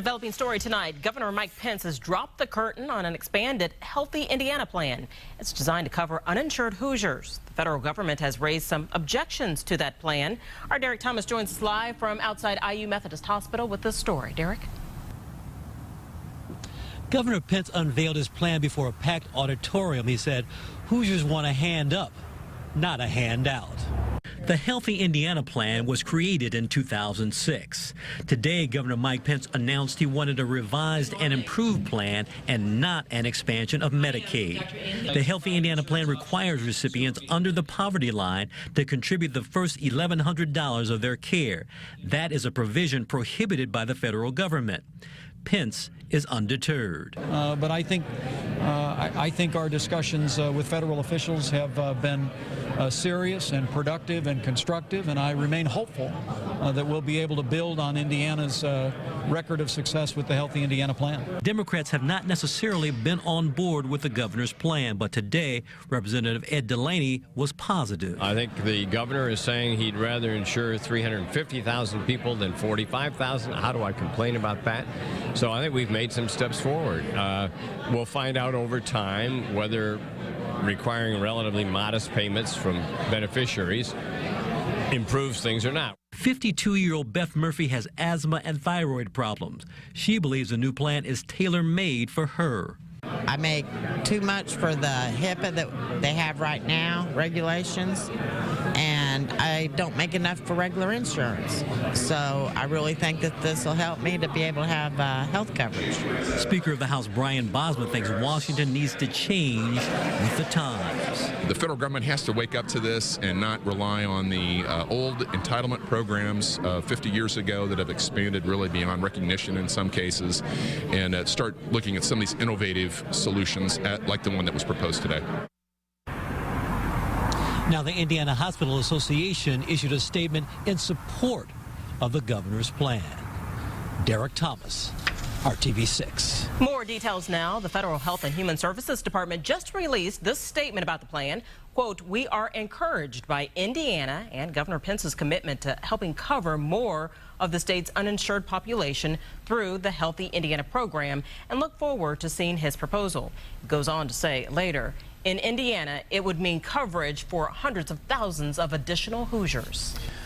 Developing story tonight, Governor Mike Pence has dropped the curtain on an expanded Healthy Indiana plan. It's designed to cover uninsured Hoosiers. The federal government has raised some objections to that plan. Our Derek Thomas joins us live from outside IU Methodist Hospital with this story. Derek? Governor Pence unveiled his plan before a packed auditorium. He said Hoosiers want a hand up, not a handout. The Healthy Indiana plan was created in 2006. Today, Governor Mike Pence announced he wanted a revised and improved plan and not an expansion of Medicaid. The Healthy Indiana plan requires recipients under the poverty line to contribute the first $1,100 of their care. That is a provision prohibited by the federal government. Pence is undeterred. But I think our discussions with federal officials have been serious and productive and constructive, and I remain hopeful that we'll be able to build on Indiana's record of success with the Healthy Indiana plan. Democrats have not necessarily been on board with the governor's plan, but today Representative Ed Delaney was positive. I think the governor is saying he'd rather insure 350,000 people than 45,000. How do I complain about that? So I think we've made some steps forward. We'll find out over time whether requiring relatively modest payments from beneficiaries improves things or not. 52-year-old Beth Murphy has asthma and thyroid problems. She believes the new plan is tailor-made for her. I make too much for the HIPAA that they have right now, regulations, and I don't make enough for regular insurance. So I really think that this will help me to be able to have health coverage. Speaker of the House Brian Bosma thinks Washington needs to change with the times. The federal government has to wake up to this and not rely on the old entitlement programs 50 years ago that have expanded really beyond recognition in some cases, and start looking at some of these innovative solutions like the one that was proposed today. Now, the Indiana Hospital Association issued a statement in support of the governor's plan. Derek Thomas, RTV6. More details now. The Federal Health and Human Services Department just released this statement about the plan. Quote, "We are encouraged by Indiana and Governor Pence's commitment to helping cover more of the state's uninsured population through the Healthy Indiana program and look forward to seeing his proposal." It goes on to say later, in Indiana, it would mean coverage for hundreds of thousands of additional Hoosiers.